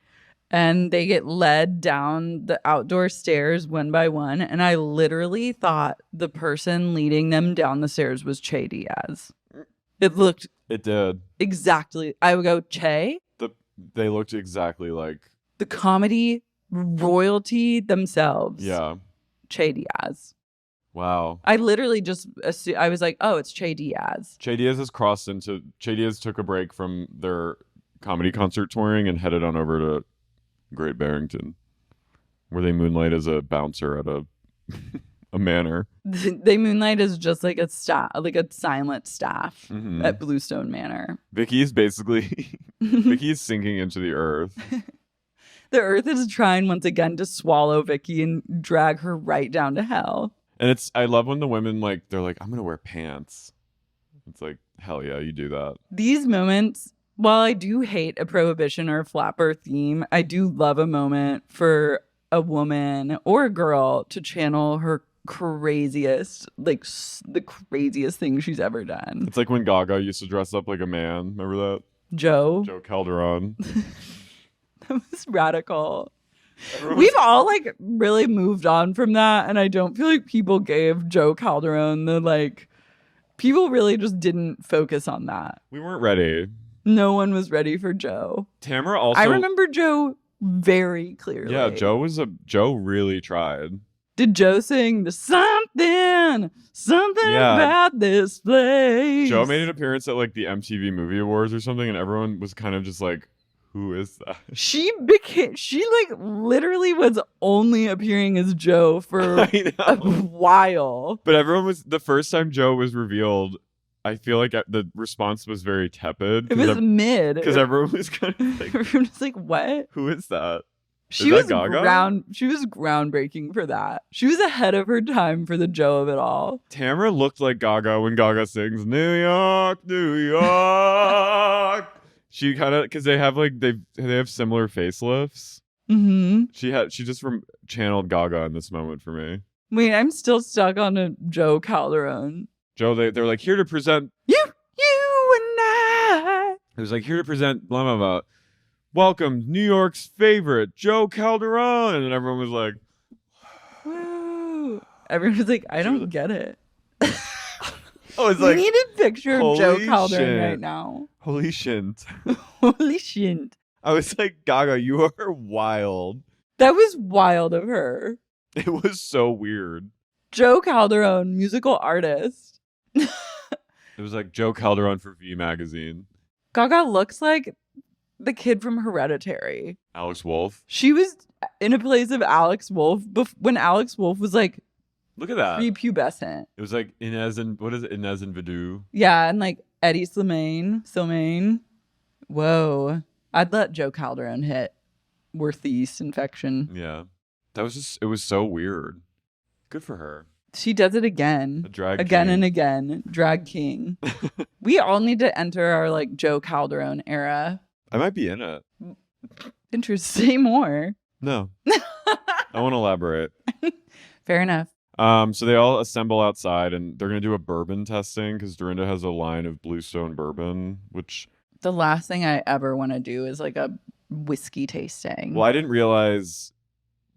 And they get led down the outdoor stairs one by one. And I literally thought the person leading them down the stairs was Che Diaz. It did. Exactly. I would go, Che? They looked exactly like the comedy royalty themselves. Yeah. Che Diaz. Wow. I literally just assumed, I was like, oh, it's Che Diaz. Che Diaz took a break from their comedy concert touring and headed on over to Great Barrington, where they moonlight as a bouncer at a manor. They moonlight as just like a staff, like a silent staff at Bluestone Manor. Vicky's sinking into the earth. The earth is trying once again to swallow Vicky and drag her right down to hell. And I love when the women they're like, I'm gonna wear pants. It's like, hell yeah, you do that. These moments. While I do hate a Prohibition or a flapper theme, I do love a moment for a woman or a girl to channel her craziest, like the craziest thing she's ever done. It's like when Gaga used to dress up like a man. Remember that? Joe Calderon. That was radical. We've all like really moved on from that, and I don't feel like people gave Joe Calderon people really just didn't focus on that. We weren't ready. No one was ready for Joe. Tamra also. I remember Joe very clearly. Yeah, Joe really tried. Did Joe sing the something about this place? Joe made an appearance at like the MTV Movie Awards or something, and everyone was kind of just like, who is that? She literally was only appearing as Joe for a while. But the first time Joe was revealed, I feel like the response was very tepid. It was mid. Because everyone was kind of like... Everyone was like, what? Who is that? She Is was that Gaga? She was groundbreaking for that. She was ahead of her time for the Joe of it all. Tamra looked like Gaga when Gaga sings New York, New York. She kind of because they have like they have similar facelifts. Mm-hmm. She just channeled Gaga in this moment for me. Wait, I'm still stuck on a Joe Calderone. Joe, they're like here to present You and I. It was like here to present blah blah blah. Welcome, New York's favorite, Joe Calderone. And then everyone was like, woo. Everyone was like, I don't get it. I was like, we need a picture of Joe holy Calderone shit. right now. Holy shit. Holy shit. I was like, Gaga, you are wild. That was wild of her. It was so weird. Joe Calderone, musical artist. It was like Joe Calderone for V Magazine. Gaga looks like the kid from Hereditary. Alex Wolff. She was in a place of Alex Wolff when Alex Wolff was like Look at that. prepubescent. It was like Inez and what is it? Inez and Vidou. Yeah, and like Eddie Slimane. Whoa. I'd let Joe Calderone hit worth the yeast infection. Yeah. That was just it was so weird. Good for her. She does it again. A drag again king. and again. Drag king. We all need to enter our like Joe Calderone era. I might be in it. Interesting. Say more. No. I won't elaborate. Fair enough. So they all assemble outside and they're gonna do a bourbon testing because Dorinda has a line of Bluestone bourbon, which The last thing I ever want to do is like a whiskey tasting. well, I didn't realize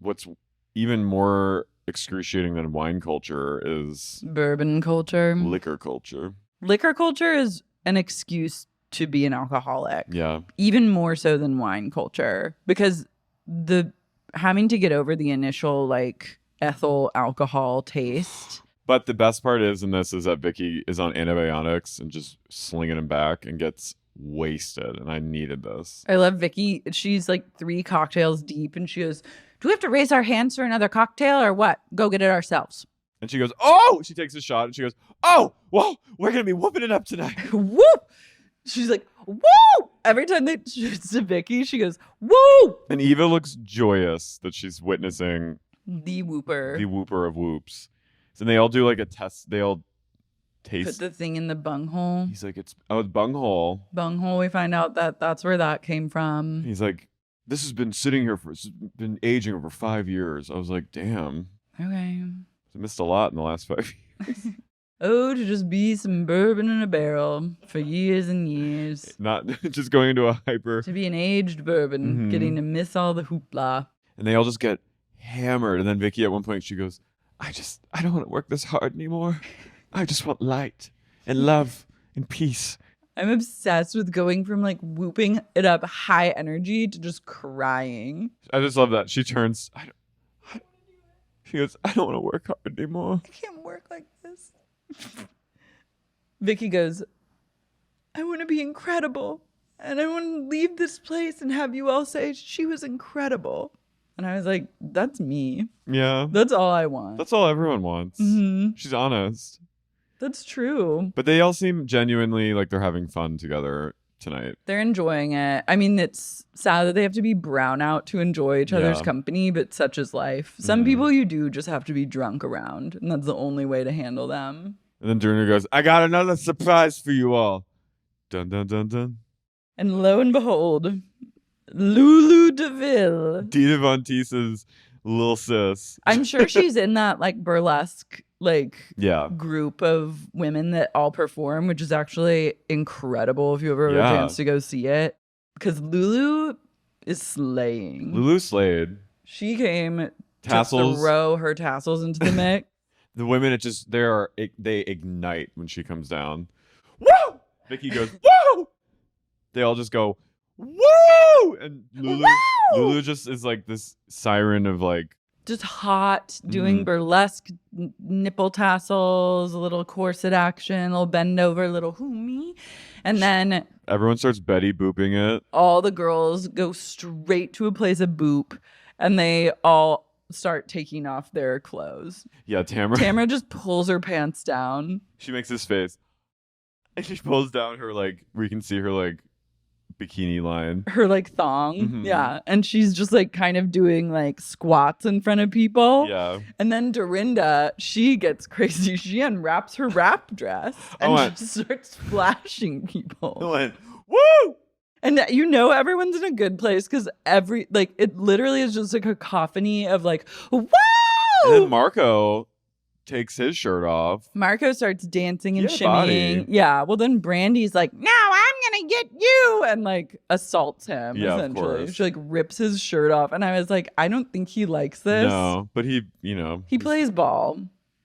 what's even more excruciating than wine culture is Bourbon culture. liquor culture. Liquor culture is an excuse to be an alcoholic. Yeah. Even more so than wine culture, because the having to get over the initial like ethyl alcohol taste. But the best part is in this is that Vicki is on antibiotics and just slinging them back and gets wasted. And I needed this. I love Vicki. She's like 3 cocktails deep and she goes, do we have to raise our hands for another cocktail or what? Go get it ourselves. And she goes, oh, she takes a shot and she goes, oh, well, we're going to be whooping it up tonight. Whoop. She's like, woo! Every time they shoots to Vicki, she goes, woo! And Eva looks joyous that she's witnessing The whooper. the whooper of whoops. So they all do like a test. They all taste. Put the thing in the bunghole. He's like, it's bunghole. Bunghole, we find out that that's where that came from. He's like, this has been sitting here it's been aging over 5 years. I was like, damn. Okay. I missed a lot in the last 5 years. Oh, to just be some bourbon in a barrel for years and years. Not just going into a hyper. To be an aged bourbon, Mhm. getting to miss all the hoopla. And they all just get hammered. And then Vicki at one point, she goes, I don't want to work this hard anymore. I just want light and love and peace. I'm obsessed with going from like whooping it up high energy to just crying. I just love that. She turns, she goes, I don't want to work hard anymore. I can't work like this. Vicki goes, I want to be incredible. And I want to leave this place and have you all say she was incredible. And I was like, that's me. Yeah. That's all I want. That's all everyone wants. Mhm. She's honest. That's true. But they all seem genuinely like they're having fun together tonight. They're enjoying it. I mean, it's sad that they have to be brown out to enjoy each other's Yeah. company, but such is life. Some Mhm. people you do just have to be drunk around, and that's the only way to handle them. And then Dorinda goes, I got another surprise for you all. Dun, dun, dun, dun. And lo and behold, LouLou D'vil. Dita Von Teese's little sis. I'm sure she's in that like burlesque like Yeah. group of women that all perform, which is actually incredible if you ever have a Yeah. chance to go see it. Because LouLou is slaying. Lulu Slade. She came Tassels. to throw her tassels into the mix. The women, it just, they ignite when she comes down. Woo! Vicki goes, woo! They all just go, woo! And Lulu just is like this siren of like, Just hot, doing Mhm. burlesque nipple tassels, a little corset action, a little bend over, a little who me. And then everyone starts Betty booping it. all the girls go straight to a place of boop and they all start taking off their clothes. Yeah, Tamra. Tamra just pulls her pants down. She makes this face. And she pulls down her like, we can see her like bikini line. her like thong. Mhm. Yeah. And she's just like kind of doing like squats in front of people. Yeah. And then Dorinda, she gets crazy. She unwraps her wrap dress and just starts flashing people. I went, woo! And you know everyone's in a good place because it literally is just a cacophony of like, woo! And then Marco takes his shirt off. Marco starts dancing and He had a shimmying. body. Yeah. Well, then Brandy's like, "Now I'm gonna get you," and like assaults him. Yeah, of essentially, course. she like rips his shirt off, and I was like, I don't think he likes this. No, but he Plays ball,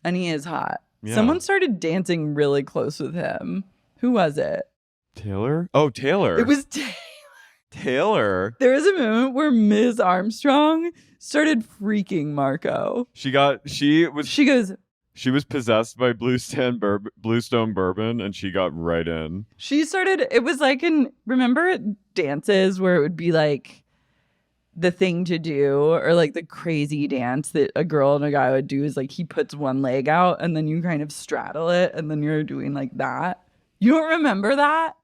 and he is hot. Yeah. Someone started dancing really close with him. Who was it? Taylor? Oh, Taylor. It was Taylor. There was a moment where Ms. Armstrong started freaking Marco. She was possessed by Bluestone bourbon, and she got right in. It was like remember at dances where it would be like the thing to do, or like the crazy dance that a girl and a guy would do is like he puts one leg out and then you kind of straddle it and then you're doing like that. You don't remember that?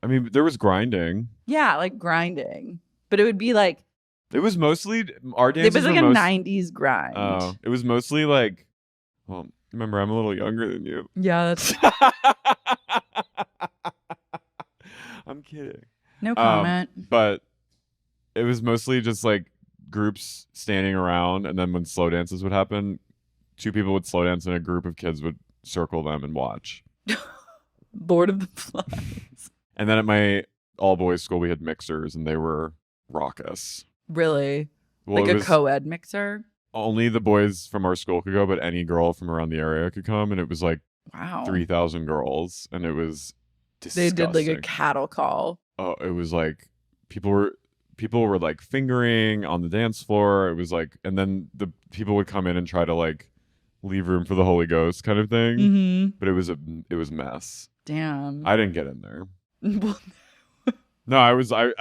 I mean, there was grinding. Yeah, like grinding. But it would be like It was mostly our dances. It was like were a 90s grind. Oh, it was mostly like, well, remember, I'm a little younger than you. Yeah, that's I'm kidding. no comment. But it was mostly just like groups standing around, and then when slow dances would happen, two people would slow dance and a group of kids would circle them and watch. Lord of the Flies. And then at my all-boys school, we had mixers, and they were raucous. Really? Well, like it a was co-ed mixer? only the boys from our school could go, but any girl from around the area could come, and it was like Wow. 3,000 girls, and it was disgusting. They did like a cattle call. Oh, it was like people were like fingering on the dance floor. It was like, and then the people would come in and try to like leave room for the Holy Ghost kind of thing. Mm-hmm. But it was a mess. Damn. I didn't get in there. No, I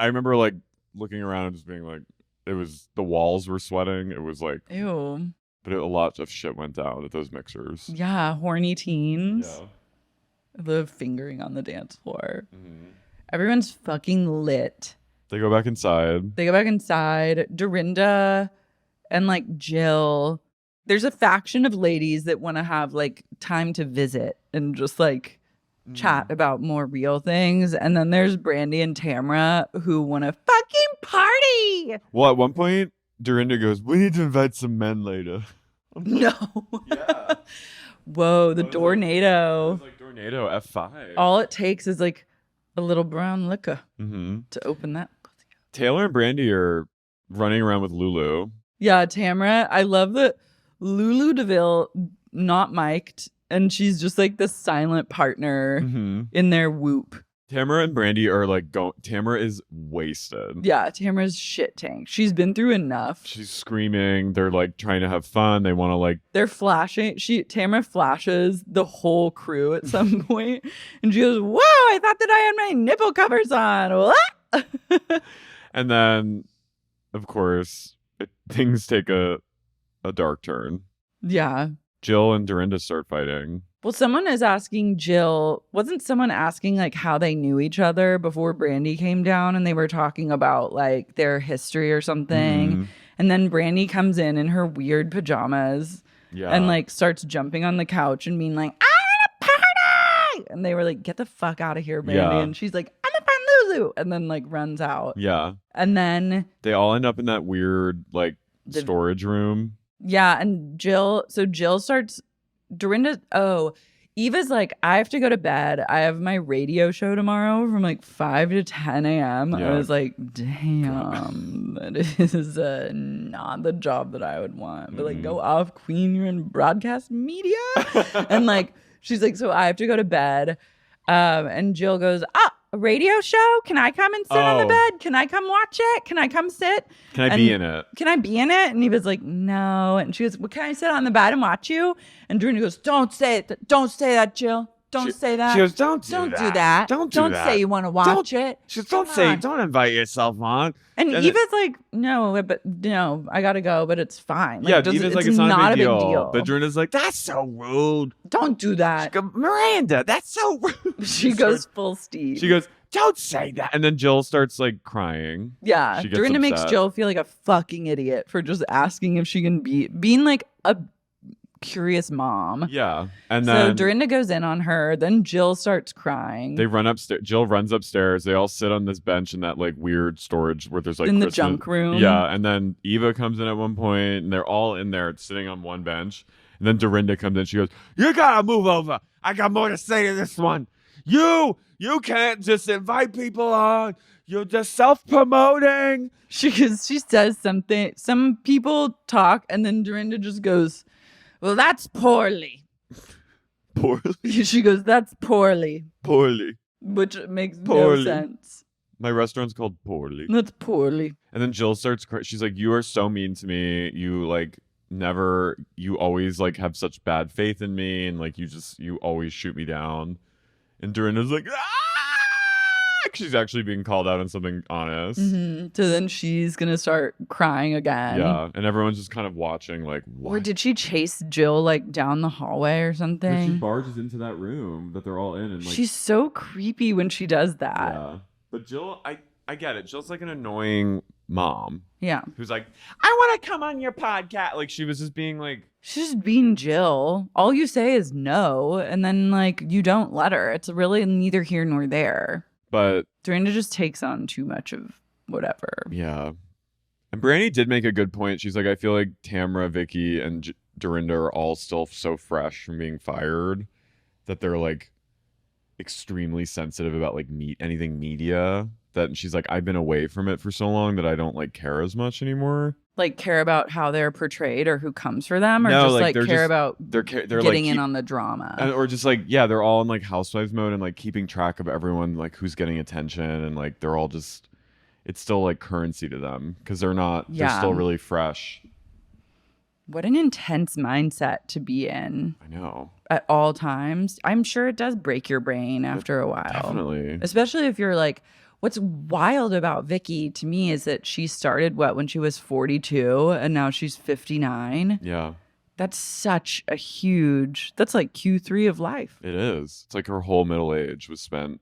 remember like looking around and just being like, the walls were sweating. It was like, Ew. but a lot of shit went down at those mixers. Yeah, horny teens. Yeah. The fingering on the dance floor. Mm-hmm. Everyone's fucking lit. They go back inside. They go back inside. Dorinda and like Jill. There's a faction of ladies that want to have like time to visit and just like chat about more real things. And then there's Brandy and Tamra who want to fucking party. Well, at one point, Dorinda goes, "We need to invite some men later." No. Yeah. Whoa, the Dornado. It was like Dornado F5. All it takes is like a little brown liquor Mm-hmm. to open that. Taylor and Brandy are running around with LouLou. Yeah, Tamra. I love that LouLou D'vil not mic'd, and she's just like the silent partner Mm-hmm. in their whoop. Tamra and Brandy are like Tamra is wasted. Yeah, Tamra's shit tank. She's been through enough. She's screaming. They're like trying to have fun. They want to like. They're flashing. Tamra flashes the whole crew at some point, and she goes, "Whoa! I thought that I had my nipple covers on." What? And then, of course, things take a dark turn. Yeah. Jill and Dorinda start fighting. Well, someone is asking Jill, wasn't someone asking like how they knew each other before Brandy came down, and they were talking about like their history or something. Mhm. And then Brandy comes in her weird pajamas Yeah. and like starts jumping on the couch and being like, "I want a party!" And they were like, "Get the fuck out of here, Brandy." Yeah. And she's like, "I'm gonna find LouLou," and then like runs out. Yeah. And then They all end up in that weird like storage room. yeah, and Jill starts Eva's like, "I have to go to bed. I have my radio show tomorrow from like 5 to 10 a.m. Yeah. I was like, damn, that is not the job that I would want. But like, go off, queen, you're in broadcast media. And like, she's like, so I have to go to bed. And Jill goes, a radio show? Can I come and sit on the bed? Can I come watch it? Can I come sit? Can I be in it? Can I be in it? And he was like, no. And she goes, well, can I sit on the bed and watch you? And Dorina goes, don't say it. Don't say that, Jill. Don't say that. She goes, don't do that. Don't do that. Say you want to watch it. She goes, don't invite yourself on. And Eva's like, no, I gotta go, but it's fine. Like, yeah, Eva's like, it's not a big deal. But Dorina's like, that's so rude. Don't do that. She goes, Miranda, that's so rude. She goes full Steve. She goes, don't say that. And then Jill starts like crying. Yeah. She gets Dorinda makes upset. Jill feel like a fucking idiot for just asking if she can being like a curious mom. Yeah. And So then Dorinda goes in on her. Then Jill starts crying. they run upstairs. Jill runs upstairs. They all sit on this bench in that like weird storage where there's like in the Christmas- junk room. Yeah. And then Eva comes in at one point and they're all in there sitting on one bench. And then Dorinda comes in. She goes, you gotta move over. I got more to say to this one. You can't just invite people on. You're just self-promoting. She says something. Some people talk, and then Dorinda just goes, well, that's poorly. Poorly. She goes, that's poorly. Poorly. Which makes Poorly. no sense. My restaurant's called Poorly. That's poorly. And then Jill starts she's like, you are so mean to me. You like you always like have such bad faith in me, and like you always shoot me down. And Dorinda's like, ah! She's actually being called out on something honest. Mm-hmm. So then she's gonna start crying again. Yeah, and everyone's just kind of watching like, what? Or did she chase Jill like down the hallway or something? She barges into that room that they're all in, and like, She's so creepy when she does that. yeah. But Jill, I get it. Jill's like an annoying mom. Yeah. Who's like, I want to come on your podcast. Like she was just being like, She's just being Jill. All you say is no, and then like you don't let her. It's really neither here nor there. but Dorinda just takes on too much of whatever. yeah. And Brandy did make a good point. She's like, I feel like Tamra, Vicki, and Dorinda are all still so fresh from being fired that they're like extremely sensitive about like anything media. That she's like, I've been away from it for so long that I don't like care as much anymore. Like care about how they're portrayed or who comes for them, or No, just like, like they're care just- about They're getting like in on the drama. or just like, yeah, they're all in like housewives mode and like keeping track of everyone, like who's getting attention, and like they're all just, it's still like currency to them because they're Yeah. still really fresh. What an intense mindset to be in I know. at all times. I'm sure it does break your brain after a while. Definitely. Especially if you're like, what's wild about Vicki to me is that she started when she was 42 and now she's 59. Yeah, That's such a huge, that's like Q3 of life. it is. It's like her whole middle age was spent.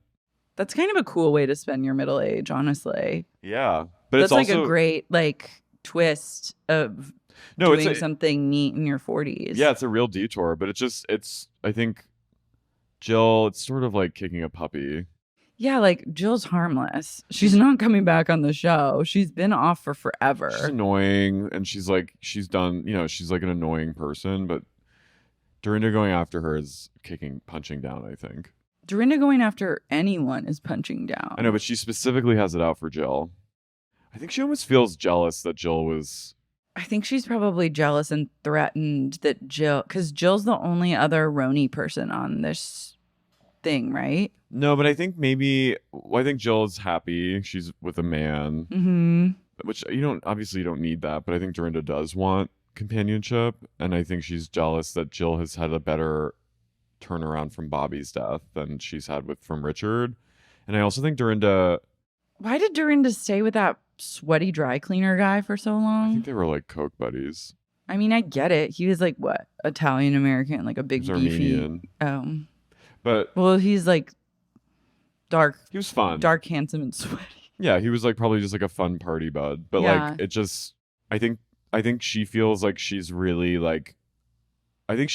That's kind of a cool way to spend your middle age, honestly. Yeah. But That's it's like also a great like twist of no, doing it's something neat in your 40s. yeah, it's a real detour, but it's I think Jill, it's sort of like kicking a puppy. Yeah, like Jill's harmless. She's not coming back on the show. She's been off for forever. She's annoying, and she's done, she's like an annoying person, but Dorinda going after her is punching down, I think. Dorinda going after anyone is punching down. I know, but she specifically has it out for Jill. I think she almost feels jealous that Jill was. I think she's probably jealous and threatened that because Jill's the only other Roni person on this thing, right? No, but I think I think Jill's happy. She's with a man, Mm-hmm. which you don't need that, but I think Dorinda does want companionship, and I think she's jealous that Jill has had a better turnaround from Bobby's death than she's had from Richard. And I also think Dorinda, Why did Dorinda stay with that sweaty dry cleaner guy for so I long? think they were like Coke buddies. I mean, I get it. He was like what? Italian American, like a big He was beefy. Armenian. But Well, he's like dark, he was fun. handsome, and sweaty. Yeah, he was like probably just like a fun party bud. But Yeah. like it just I think she feels like she's really like I think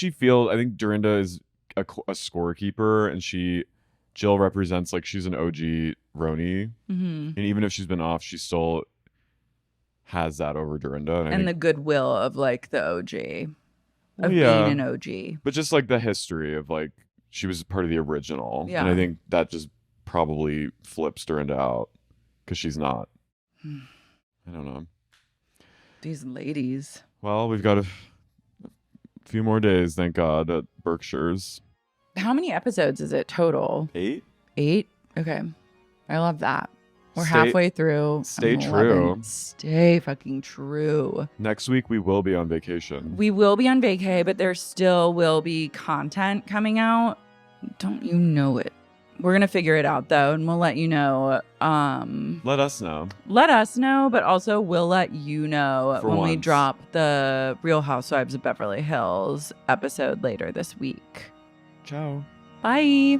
Dorinda is a scorekeeper, and Jill represents like she's an OG Roni, Mm-hmm. and even if she's been off, she still has that over Dorinda. And the goodwill of like the OG, of yeah, being an OG. but just like the history of like she was part of the original, Yeah. and I think that just probably flips Dorinda out because she's not. I don't know. These ladies. Well, we've got a few more days, thank God, at Berkshires. How many episodes is it total? 8? 8? Okay. I love that. We're Stay- halfway through. stay I'm true. 11. Stay fucking true. Next week we will be on vacation. We will be on vacay, but there still will be content coming out. Don't you know it? We're going to figure it out though, and we'll let you know. Let us know. Let us know, but also we'll let you know For when we once. drop the Real Housewives of Beverly Hills episode later this week. Ciao. Bye.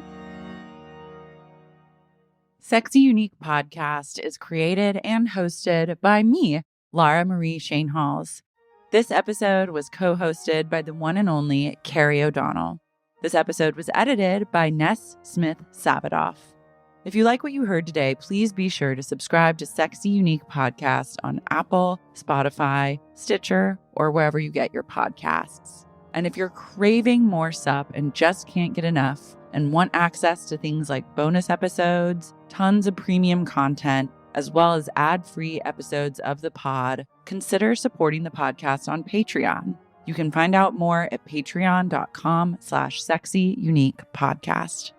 Sexy Unique Podcast is created and hosted by me, Lara Marie Shane-Halls. This episode was co-hosted by the one and only Carey O'Donnell. This episode was edited by Ness Smith-Savadoff. If you like what you heard today, please be sure to subscribe to Sexy Unique Podcast on Apple, Spotify, Stitcher, or wherever you get your podcasts. And if you're craving more sup and just can't get enough and want access to things like bonus episodes, tons of premium content, as well as ad-free episodes of the pod, consider supporting the podcast on Patreon. You can find out more at patreon.com/sexyuniquepodcast.